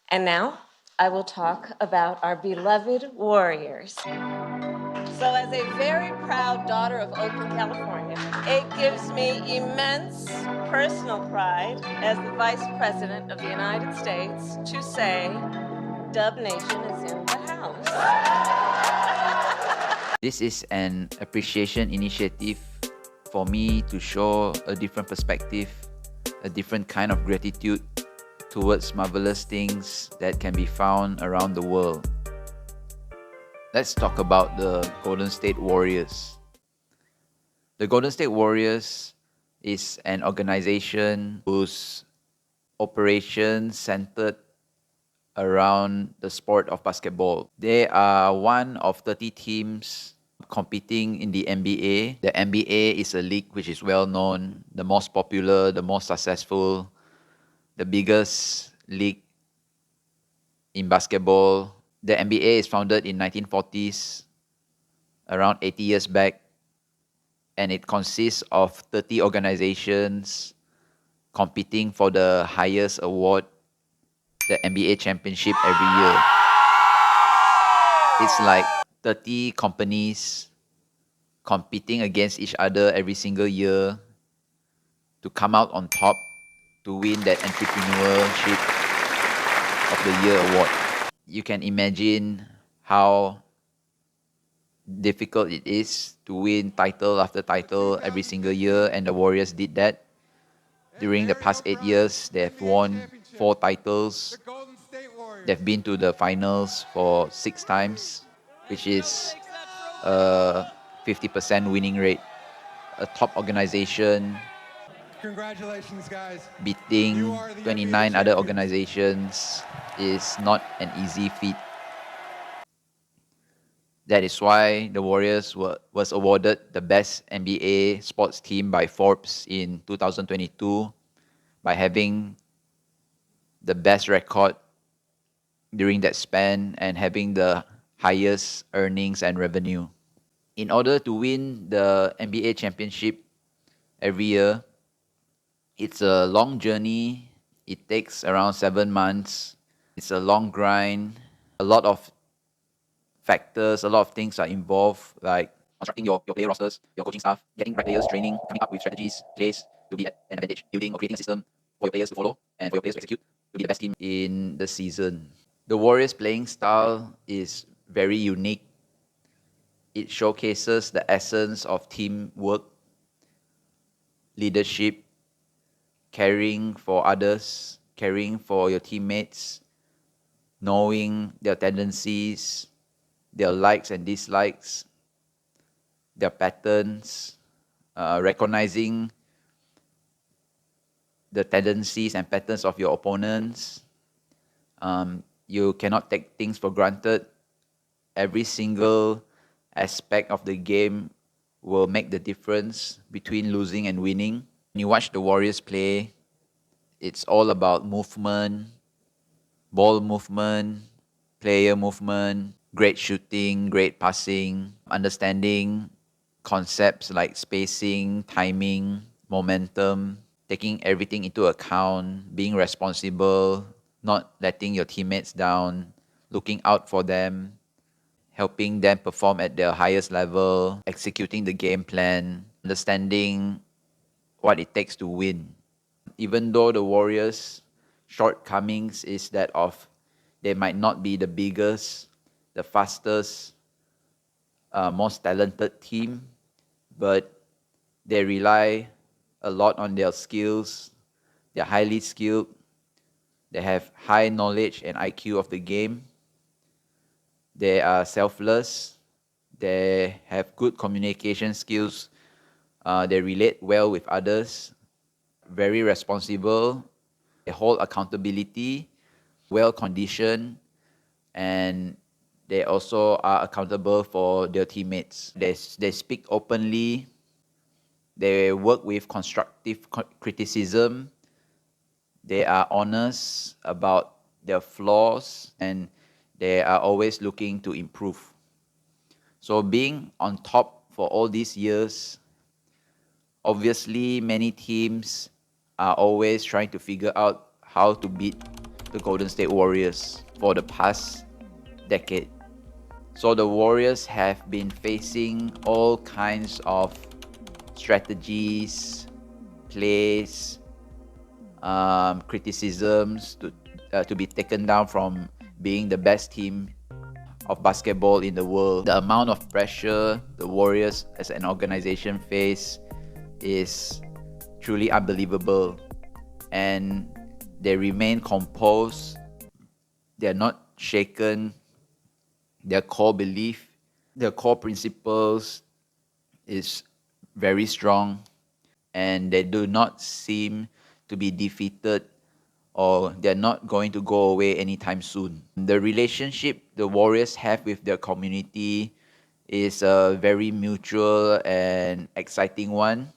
And now I will talk about our beloved Warriors. So, as a very proud daughter of Oakland, California, it gives me immense personal pride as the Vice President of the United States to say, Dub Nation is in the house. This is an appreciation initiative for me to show a different perspective, a different kind of gratitude towards marvelous things that can be found around the world. Let's talk about the Golden State Warriors. The Golden State Warriors is an organization whose operations centered around the sport of basketball. They are one of 30 teams competing in the NBA. The NBA is a league which is well known, the most popular, the most successful, the biggest league in basketball. The NBA is founded in 1940s, around 80 years back, and it consists of 30 organizations competing for the highest award, the NBA championship, every year. It's like 30 companies competing against each other every single year to come out on top to win that entrepreneurship of the year award. You can imagine how difficult it is to win title after title every single year, and the Warriors did that. During the past 8 years, they've won 4 titles. They've been to the finals for 6 times, which is a 50% winning rate. A top organization Congratulations, guys. beating 29 other organizations is not an easy feat. That is why the Warriors was awarded the best NBA sports team by Forbes in 2022 by having the best record during that span and having the highest earnings and revenue. In order to win the NBA championship every year, it's a long journey. It takes around 7 months. It's a long grind. A lot of factors, a lot of things are involved, like constructing your player rosters, your coaching staff, getting right players, training, coming up with strategies, plays to be at an advantage, building or creating a system for your players to follow and for your players to execute to be the best team in the season. The Warriors' playing style is very unique. It showcases the essence of teamwork, leadership, caring for others, caring for your teammates, knowing their tendencies, their likes and dislikes, their patterns, recognizing the tendencies and patterns of your opponents. You cannot take things for granted. Every single aspect of the game will make the difference between losing and winning. When you watch the Warriors play, it's all about movement, ball movement, player movement, great shooting, great passing, understanding concepts like spacing, timing, momentum, taking everything into account, being responsible, not letting your teammates down, looking out for them, helping them perform at their highest level, executing the game plan, understanding what it takes to win. Even though the Warriors' shortcomings is that of they might not be the biggest, the fastest, most talented team, but they rely a lot on their skills. They're highly skilled. They have high knowledge and IQ of the game. They are selfless. They have good communication skills. They relate well with others. Very responsible. They hold accountability, well conditioned, and they also are accountable for their teammates. They speak openly. They work with constructive criticism. They are honest about their flaws, and they are always looking to improve. So being on top for all these years, obviously many teams are always trying to figure out how to beat the Golden State Warriors for the past decade. So the Warriors have been facing all kinds of strategies, plays, criticisms to be taken down from being the best team of basketball in the world. The amount of pressure the Warriors as an organization face is truly unbelievable, and they remain composed. They're not shaken. Their core belief, their core principles is very strong, and they do not seem to be defeated, or they're not going to go away anytime soon. The relationship the Warriors have with their community is a very mutual and exciting one.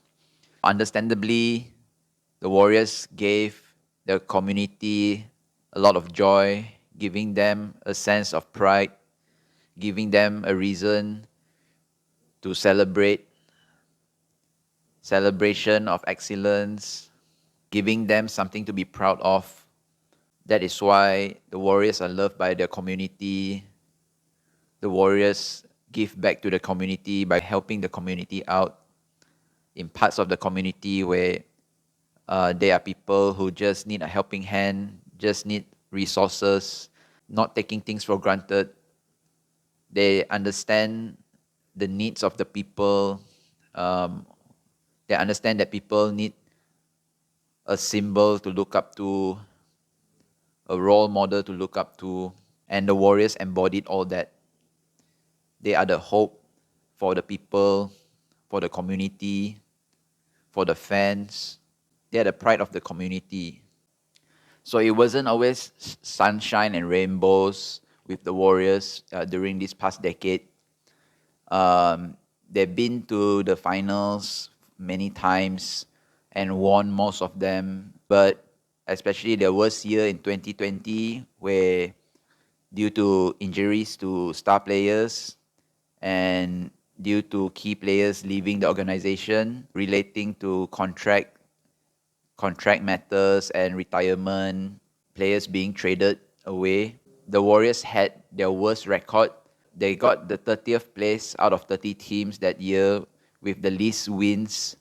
Understandably, the Warriors gave the community a lot of joy, giving them a sense of pride, giving them a reason to celebration of excellence, giving them something to be proud of. That is why the Warriors are loved by their community. The Warriors give back to the community by helping the community out in parts of the community where there are people who just need a helping hand, just need resources, not taking things for granted. They understand the needs of the people. They understand that people need a symbol to look up to, a role model to look up to, and the Warriors embodied all that. They are the hope for the people, for the community, for the fans. They are the pride of the community. So it wasn't always sunshine and rainbows with the Warriors during this past decade. They've been to the finals many times and won most of them, but especially the worst year in 2020, where due to injuries to star players and due to key players leaving the organization relating to contract matters and retirement, players being traded away, the Warriors had their worst record. They got the 30th place out of 30 teams that year with the least wins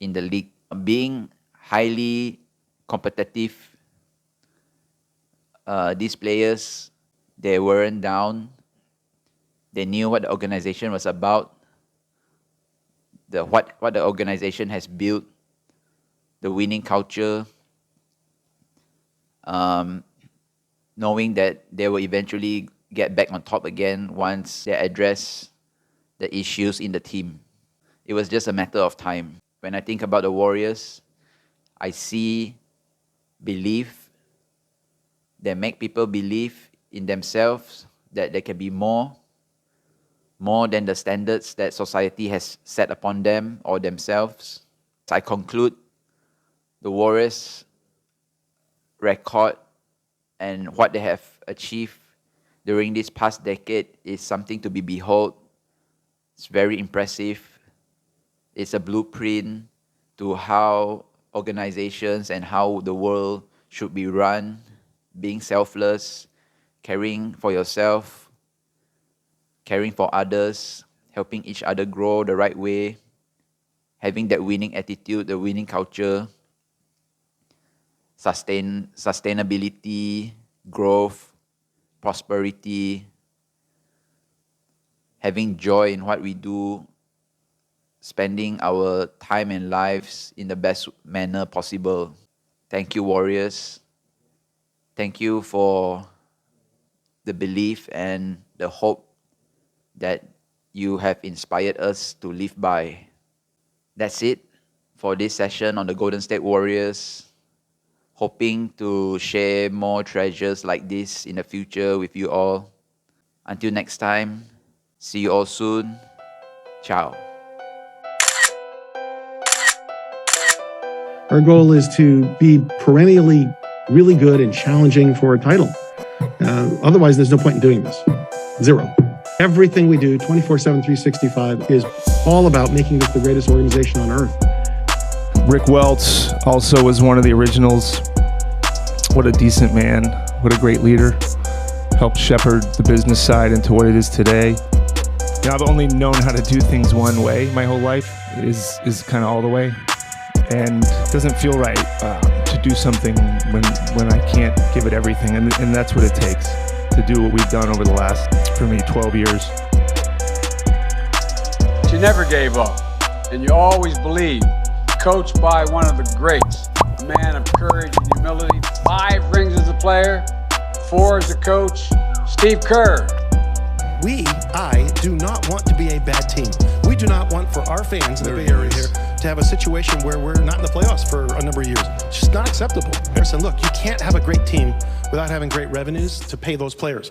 in the league. Being highly competitive, these players, they weren't down. They knew what the organization was about, what the organization has built, the winning culture, knowing that they will eventually get back on top again once they address the issues in the team. It was just a matter of time. When I think about the Warriors, I see belief. They make people believe in themselves that they can be more than the standards that society has set upon them or themselves. I conclude the Warriors' record and what they have achieved during this past decade is something to be behold. It's very impressive. It's a blueprint to how organizations and how the world should be run, being selfless, caring for yourself, caring for others, helping each other grow the right way, having that winning attitude, the winning culture, sustainability, growth, prosperity, having joy in what we do, spending our time and lives in the best manner possible. Thank you, Warriors. Thank you for the belief and the hope that you have inspired us to live by. That's it for this session on the Golden State Warriors. Hoping to share more treasures like this in the future with you all. Until next time, see you all soon. Ciao. Our goal is to be perennially really good and challenging for a title. Otherwise, there's no point in doing this. Zero. Everything we do, 24/7, 365, is all about making this the greatest organization on earth. Rick Welts also was one of the originals. What a decent man. What a great leader. Helped shepherd the business side into what it is today. You know, I've only known how to do things one way my whole life, is kind of all the way. And it doesn't feel right to do something when I can't give it everything. And that's what it takes to do what we've done over the last, for me, 12 years. You never gave up, and you always believed. Coached by one of the greats, a man of courage and humility. 5 rings as a player, 4 as a coach, Steve Kerr. I do not want to be a bad team. We do not want for our fans in the Bay Area here to have a situation where we're not in the playoffs for a number of years. It's just not acceptable. Listen, look, you can't have a great team without having great revenues to pay those players.